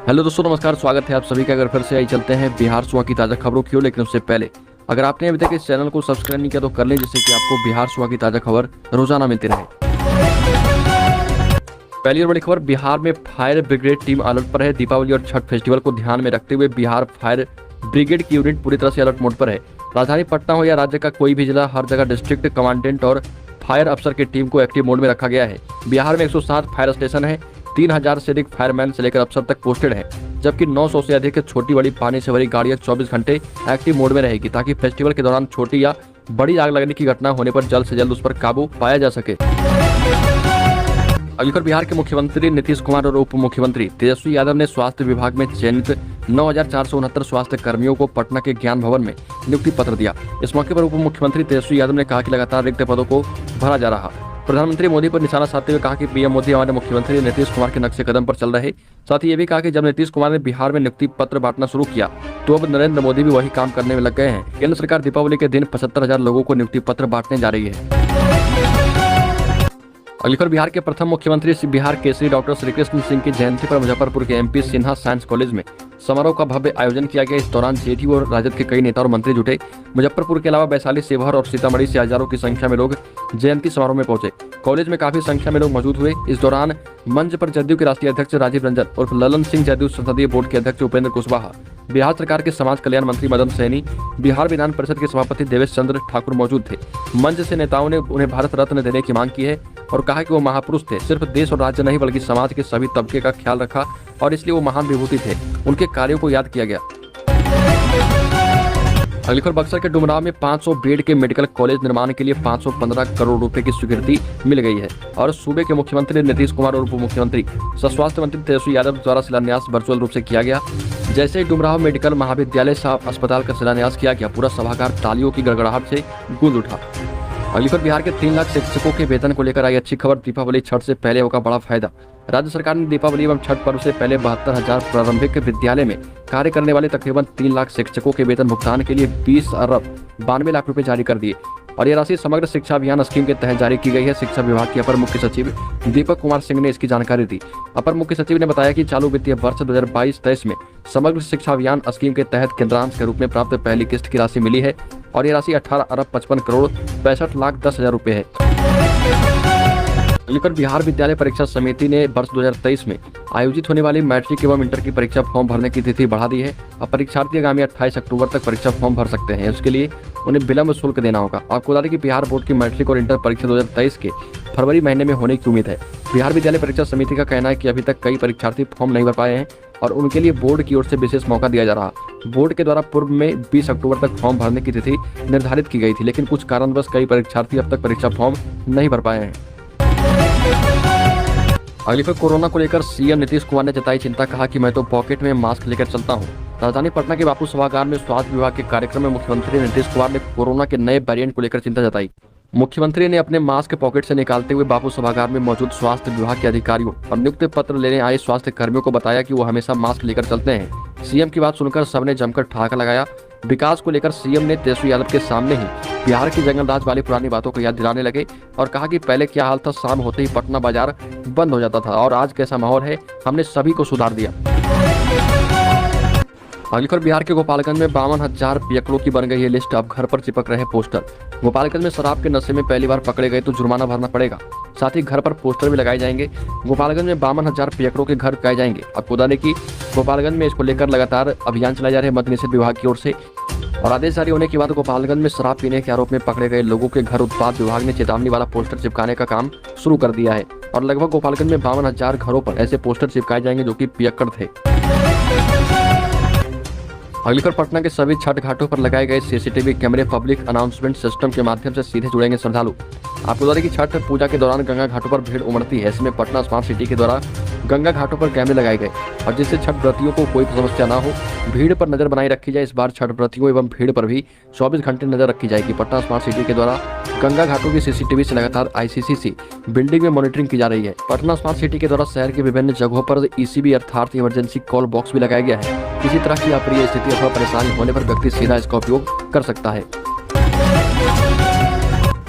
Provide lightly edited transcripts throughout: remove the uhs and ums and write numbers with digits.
Hello दोस्तों, नमस्कार। स्वागत है आप सभी का। अगर फिर से आई चलते हैं बिहार सुबह की ताज़ा खबरों की ओर, लेकिन उससे पहले अगर आपने अभी तक इस चैनल को सब्सक्राइब नहीं किया तो कर लें, जिससे कि आपको बिहार सुबह की ताज़ा खबर रोजाना मिलती रहे। पहली और बड़ी खबर, बिहार में फायर ब्रिगेड टीम अलर्ट पर है। दीपावली और छठ फेस्टिवल को ध्यान में रखते हुए बिहार फायर ब्रिगेड की यूनिट पूरी तरह से अलर्ट मोड पर है। राजधानी पटना हो या राज्य का कोई भी जिला, हर जगह डिस्ट्रिक्ट कमांडेंट और फायर अफसर की टीम को एक्टिव मोड में रखा गया है। बिहार में 107 फायर स्टेशन है। 3000 से अधिक फायरमैन से लेकर अफसर तक पोस्टेड है, जबकि 900 से अधिक छोटी बड़ी पानी से भरी गाड़ियां 24 घंटे एक्टिव मोड में रहेगी, ताकि फेस्टिवल के दौरान छोटी या बड़ी आग लगने की घटना होने पर जल्द से जल्द उस पर काबू पाया जा सके। अगली खबर, बिहार के मुख्यमंत्री नीतीश कुमार और उप मुख्यमंत्री तेजस्वी यादव ने स्वास्थ्य विभाग में चयनित 9469 स्वास्थ्य कर्मियों को पटना के ज्ञान भवन में नियुक्ति पत्र दिया। इस मौके पर उप मुख्यमंत्री तेजस्वी यादव ने कहा कि लगातार रिक्त पदों को भरा जा रहा। प्रधानमंत्री मोदी पर निशाना साधते हुए कहा कि पीएम मोदी हमारे मुख्यमंत्री नीतीश कुमार के नक्शे कदम पर चल रहे। साथ ही ये भी कहा कि जब नीतीश कुमार ने बिहार में नियुक्ति पत्र बांटना शुरू किया तो अब नरेंद्र मोदी भी वही काम करने में लग गए हैं। केंद्र सरकार दीपावली के दिन 75,000 लोगों को नियुक्ति पत्र बांटने जा रही है। अगली खबर, बिहार के प्रथम मुख्यमंत्री बिहार केसरी डॉक्टर श्रीकृष्ण सिंह की जयंती पर मुजफ्फरपुर के एमपी सिन्हा साइंस कॉलेज में समारोह का भव्य आयोजन किया गया। इस दौरान जेडीयू और राजद के कई नेता और मंत्री जुटे। मुजफ्फरपुर के अलावा वैशाली, शिवहर और सीतामढ़ी से हजारों की संख्या में लोग जयंती समारोह में पहुंचे। कॉलेज में काफी संख्या में लोग मौजूद हुए। इस दौरान मंच पर जदयू के राष्ट्रीय अध्यक्ष राजीव रंजन उर्फ ललन सिंह, जदयू संसदीय बोर्ड के अध्यक्ष उपेंद्र कुशवाहा, बिहार सरकार के समाज कल्याण मंत्री मदन सहनी, बिहार विधान परिषद के सभापति देवेश चंद्र ठाकुर मौजूद थे। मंच से नेताओं ने उन्हें भारत रत्न देने की मांग की है और कहा कि वो महापुरुष थे, सिर्फ देश और राज्य नहीं बल्कि समाज के सभी तबके का ख्याल रखा और इसलिए वो महान विभूति थे। उनके कार्यों को याद किया गया। अगली खबर, बक्सर के डुमराव में 500 बेड के मेडिकल कॉलेज निर्माण के लिए 515 करोड़ रुपए की स्वीकृति मिल गई है और सूबे के मुख्यमंत्री नीतीश कुमार और उप मुख्यमंत्री स्वास्थ्य मंत्री तेजस्वी यादव द्वारा शिलान्यास वर्चुअल रूप से किया गया। जैसे ही डुमराव मेडिकल महाविद्यालय अस्पताल का शिलान्यास किया गया, पूरा सभागार तालियों की गड़गड़ाहट से गूंज उठा। अगली खबर, बिहार के 3 लाख शिक्षकों के वेतन को लेकर आई अच्छी खबर। दीपावली छठ से पहले होगा बड़ा फायदा। राज्य सरकार ने दीपावली एवं छठ पर्व से पहले 72,000 प्रारंभिक विद्यालय में कार्य करने वाले तकरीबन 3 लाख शिक्षकों के वेतन भुगतान के लिए 20 अरब 92 लाख रुपए जारी कर दिए और ये राशि समग्र शिक्षा अभियान स्कीम के तहत जारी की गई है। शिक्षा विभाग के अपर मुख्य सचिव दीपक कुमार सिंह ने इसकी जानकारी दी। अपर मुख्य सचिव ने बताया कि चालू वित्तीय वर्ष 2022-23 में समग्र शिक्षा अभियान स्कीम के तहत केंद्रांश के रूप में प्राप्त पहली किस्त की राशि मिली है और ये राशि 18 अरब 55 करोड़ 65 लाख 10 हजार रुपए है। लेकर बिहार विद्यालय परीक्षा समिति ने वर्ष 2023 में आयोजित होने वाली मैट्रिक एवं इंटर की परीक्षा फॉर्म भरने की तिथि बढ़ा दी है। अब परीक्षार्थी आगामी 28 अक्टूबर तक परीक्षा फॉर्म भर सकते हैं। उसके लिए उन्हें विलंब शुल्क देना होगा। आपको बता दें कि बिहार बोर्ड की मैट्रिक और इंटर परीक्षा 2023 के फरवरी महीने में होने की उम्मीद है। बिहार विद्यालय परीक्षा समिति का कहना है कि अभी तक कई परीक्षार्थी फॉर्म नहीं भर पाए हैं और उनके लिए बोर्ड की ओर से विशेष मौका दिया जा रहा। बोर्ड के द्वारा पूर्व में 20 अक्टूबर तक फॉर्म भरने की तिथि निर्धारित की गई थी, लेकिन कुछ कारणवश कई परीक्षार्थी अब तक परीक्षा फॉर्म नहीं भर पाए हैं। अगली खबर, कोरोना को लेकर सीएम नीतीश कुमार ने जताई चिंता। कहा कि मैं तो पॉकेट में मास्क लेकर चलता हूं। राजधानी पटना के बापू सभागार में स्वास्थ्य विभाग के कार्यक्रम में मुख्यमंत्री नीतीश कुमार ने कोरोना के नए वेरिएंट को लेकर चिंता जताई। मुख्यमंत्री ने अपने मास्क पॉकेट से निकालते हुए बापू सभागार में मौजूद स्वास्थ्य विभाग के अधिकारियों और नियुक्ति पत्र लेने आए स्वास्थ्य कर्मियों को बताया कि वो हमेशा मास्क लेकर चलते हैं। सीएम की बात सुनकर सबने जमकर ठहाका लगाया। विकास को लेकर सीएम ने तेजस्वी यादव के सामने ही बिहार की जंगल राज वाली पुरानी बातों को याद दिलाने लगे और कहा कि पहले क्या हाल था, शाम होते ही पटना बाजार बंद हो जाता था और आज कैसा माहौल है, हमने सभी को सुधार दिया। अगली खबर, बिहार के गोपालगंज में 52,000 पियकड़ों की बन गई है लिस्ट। अब घर पर चिपक रहे पोस्टर। गोपालगंज में शराब के नशे में पहली बार पकड़े गए तो जुर्माना भरना पड़ेगा, साथ ही घर पर पोस्टर भी लगाए जाएंगे। गोपालगंज में 52,000 पियकड़ों के घर लगाए जाएंगे। आपको बता दें कि गोपालगंज में इसको लेकर लगातार अभियान चलाए जा रहे हैं मद्य निषेध विभाग की ओर से और आदेश जारी होने के बाद गोपालगंज में शराब पीने के आरोप में पकड़े गए लोगों के घर उत्पाद विभाग ने चेतावनी वाला पोस्टर चिपकाने का काम शुरू कर दिया है और लगभग गोपालगंज में 52,000 घरों पर ऐसे पोस्टर चिपकाए जाएंगे जो कि पियक्कड़ थे। अगली खबर, पटना के सभी छठ घाटों पर लगाए गए सीसीटीवी कैमरे पब्लिक अनाउंसमेंट सिस्टम के माध्यम से सीधे जुड़ेंगे श्रद्धालु। आपको बता दें कि छठ पूजा के दौरान गंगा घाटों पर भीड़ उमड़ती है। इसमें पटना स्मार्ट सिटी के द्वारा गंगा घाटों पर कैमरे लगाए गए और जिससे छठ व्रतियों को कोई समस्या ना हो, भीड़ पर नजर बनाई रखी जाए। इस बार छठ व्रतियों एवं भीड़ पर भी 24 घंटे नजर रखी जाएगी। पटना स्मार्ट सिटी के द्वारा गंगा घाटों की सीसीटीवी से लगातार आईसीसीसी बिल्डिंग में मॉनिटरिंग की जा रही है। पटना स्मार्ट सिटी के द्वारा शहर के विभिन्न जगहों पर ईसीबी अर्थात इमरजेंसी कॉल बॉक्स भी लगाया गया है। किसी तरह की अप्रिय स्थिति अथवा परेशानी होने पर व्यक्ति सीधा इसका उपयोग कर सकता है।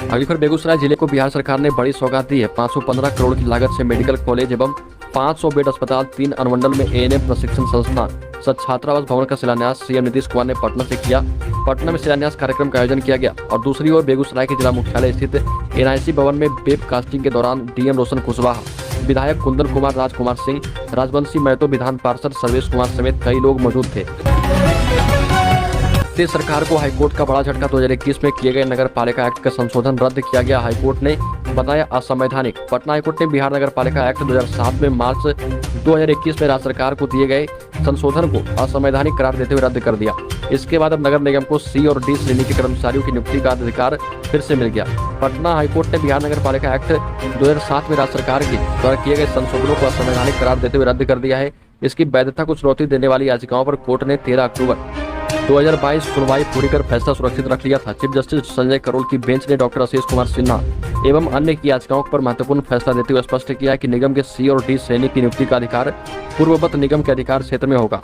अगली खबर, बेगूसराय जिले को बिहार सरकार ने बड़ी सौगात दी है। 515 करोड़ की लागत से मेडिकल कॉलेज एवं 500 बेड अस्पताल, 3 अनुमंडल में एएनएम प्रशिक्षण संस्थान, छात्रावास भवन का शिलान्यास सीएम नीतीश कुमार ने पटना से किया। पटना में शिलान्यास कार्यक्रम का आयोजन किया गया और दूसरी ओर बेगूसराय के जिला मुख्यालय स्थित एनआईसी भवन में वेब कास्टिंग के दौरान डीएम रोशन कुशवाहा, विधायक कुंदन कुमार, राजकुमार सिंह, राजवंशी महतो, विधान पार्षद सर्वेश कुमार समेत कई लोग मौजूद थे। तेज सरकार को हाईकोर्ट का बड़ा झटका। 2021 में किए गए नगर पालिका एक्ट का संशोधन रद्द किया गया, हाईकोर्ट ने बताया असंवैधानिक। पटना हाईकोर्ट ने बिहार नगर पालिका एक्ट 2007 में मार्च 2021 में राज्य सरकार को दिए गए संशोधन को असंवैधानिक करार देते हुए रद्द कर दिया। इसके बाद अब नगर निगम को सी और डी श्रेणी के कर्मचारियों की नियुक्ति का अधिकार फिर से मिल गया। पटना हाईकोर्ट ने बिहार नगर पालिका एक्ट 2007 में राज्य सरकार के द्वारा किए गए संशोधनों को असंवैधानिक करार देते हुए रद्द कर दिया है। इसकी वैधता को चुनौती देने वाली याचिकाओं पर कोर्ट ने 13 अक्टूबर 2022 सुनवाई पूरी कर फैसला सुरक्षित रख लिया था। चीफ जस्टिस संजय करोल की बेंच ने डॉक्टर आशीष कुमार सिन्हा एवं अन्य की याचिकाओं पर महत्वपूर्ण फैसला देते हुए स्पष्ट किया कि निगम के सी और डी श्रेणी की नियुक्ति का अधिकार पूर्ववत निगम के अधिकार क्षेत्र में होगा।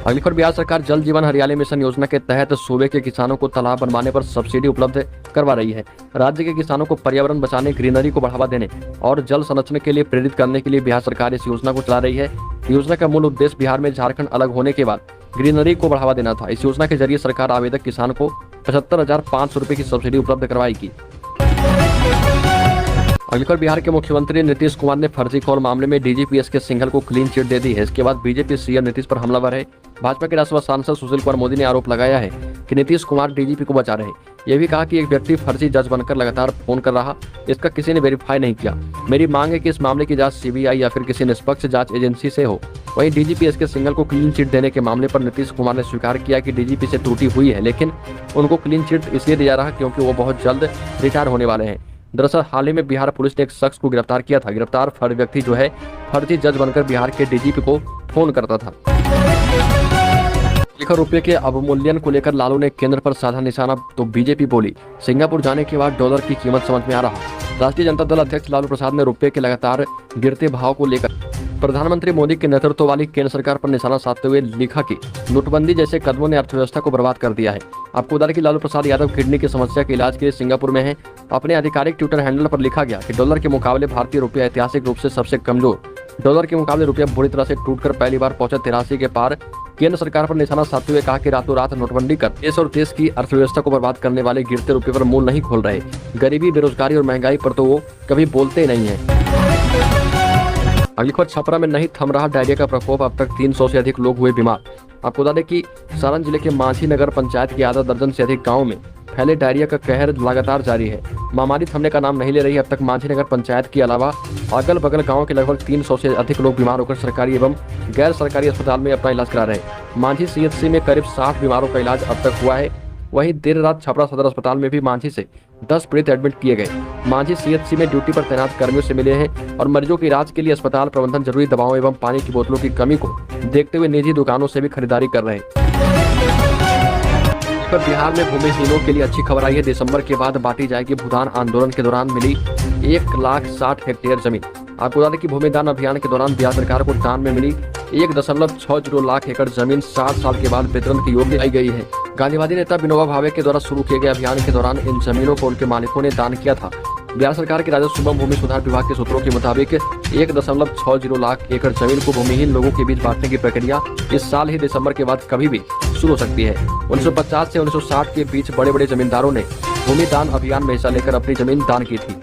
अगली खबर, बिहार सरकार जल जीवन हरियाली मिशन योजना के तहत सूबे के किसानों को तालाब बनवाने पर सब्सिडी उपलब्ध करवा रही है। राज्य के किसानों को पर्यावरण बचाने, ग्रीनरी को बढ़ावा देने और जल संरक्षण के लिए प्रेरित करने के लिए बिहार सरकार इस योजना को चला रही है। योजना का मूल उद्देश्य बिहार में झारखंड अलग होने के बाद ग्रीनरी को बढ़ावा देना था। इस योजना के जरिए सरकार आवेदक किसान को 75,500 रुपए की सब्सिडी उपलब्ध करवाएगी। अगली खबर, बिहार के मुख्यमंत्री नीतीश कुमार ने फर्जी कॉल मामले में डीजीपी एस के सिंघल को क्लीन चिट दे दी है। इसके बाद बीजेपी सीएम नीतीश पर हमलावर है। भाजपा के राज्यसभा सांसद सुशील कुमार मोदी ने आरोप लगाया है कि नीतीश कुमार डीजीपी को बचा रहे। यह भी कहा कि एक व्यक्ति फर्जी जज बनकर लगातार फोन कर रहा, इसका किसी ने वेरीफाई नहीं किया। मेरी मांग है कि इस मामले की जांच सीबीआई या फिर किसी निष्पक्ष जांच एजेंसी से हो। वहीं डीजीपी एस के सिंघल को क्लीन चिट देने के मामले पर नीतीश कुमार ने स्वीकार किया कि डीजीपी से त्रुटि हुई है, लेकिन उनको क्लीन चिट इसलिए दिया रहा क्योंकि वो बहुत जल्द रिटायर होने वाले हैं। दरअसल हाल ही में बिहार पुलिस ने एक शख्स को गिरफ्तार किया था। गिरफ्तार व्यक्ति जो है फर्जी जज बनकर बिहार के डीजीपी को फोन करता था। रुपए के अवमूल्यन को लेकर लालू ने केंद्र पर साधा निशाना, तो बीजेपी बोली सिंगापुर जाने के बाद डॉलर की कीमत समझ में आ रहा। राष्ट्रीय जनता दल अध्यक्ष लालू प्रसाद ने रुपए के लगातार गिरते भाव को लेकर प्रधानमंत्री मोदी के नेतृत्व वाली केंद्र सरकार पर निशाना साधते हुए लिखा कि नोटबंदी जैसे कदमों ने अर्थव्यवस्था को बर्बाद कर दिया है। आपको बता दें कि लालू प्रसाद यादव किडनी की समस्या के इलाज के लिए सिंगापुर में हैं। अपने आधिकारिक ट्विटर हैंडल पर लिखा गया कि डॉलर के मुकाबले भारतीय रुपया ऐतिहासिक रूप से सबसे कमजोर। डॉलर के मुकाबले रुपया बुरी तरह से टूटकर पहली बार पहुंचा 83 के पार। केंद्र सरकार पर निशाना साधते हुए कहा कि रातों रात नोटबंदी कर देश और देश की अर्थव्यवस्था को बर्बाद करने वाले गिरते रुपये पर मुंह नहीं खोल रहे। गरीबी, बेरोजगारी और महंगाई पर तो वो कभी बोलते नहीं है। अगली खबर, छपरा में नहीं थम रहा डायरिया का प्रकोप, अब तक 300 से अधिक लोग हुए बीमार। आपको बता दें कि सारण जिले के मांझी नगर पंचायत की आधा दर्जन से अधिक गाँव में फैले डायरिया का कहर लगातार जारी है। महामारी थमने का नाम नहीं ले रही। अब तक मांझी नगर पंचायत के अलावा अगल बगल गाँव के लगभग 300 से अधिक लोग बीमार होकर सरकारी एवं गैर सरकारी अस्पताल में अपना इलाज करा रहे हैं। मांझी सीएचसी में करीब 60 बीमारों का इलाज अब तक हुआ है। वहीं देर रात छपरा सदर अस्पताल में भी मांझी से 10 पीड़ित एडमिट किए गए। मांझी सीएचसी में ड्यूटी पर तैनात कर्मियों से मिले हैं और मरीजों के इलाज के लिए अस्पताल प्रबंधन जरूरी दवाओं एवं पानी की बोतलों की कमी को देखते हुए निजी दुकानों से भी खरीदारी कर रहे हैं। पर बिहार में भूमिहीनों के लिए अच्छी खबर आई है। दिसंबर के बाद बांटी जाएगी भूदान आंदोलन के दौरान मिली 1,60,000 हेक्टेयर जमीन। आपको बता दें कि भूमिदान अभियान के दौरान बिहार सरकार को दान में मिली 1.60 लाख एकड़ जमीन 60 साल के बाद वितरण की योग्य आई गई है। गांधीवादी नेता विनोबा भावे के द्वारा शुरू किए गए अभियान के दौरान इन जमीनों को उनके मालिकों ने दान किया था। बिहार सरकार के राजस्व एवं भूमि सुधार विभाग के सूत्रों के मुताबिक 1.60 लाख एकड़ जमीन को भूमिहीन लोगों के बीच बांटने की प्रक्रिया इस साल ही दिसंबर के बाद कभी भी शुरू हो सकती है। 1950 से 1960 के बीच बड़े बड़े जमींदारों ने भूमि दान अभियान में हिस्सा लेकर अपनी जमीन दान की थी।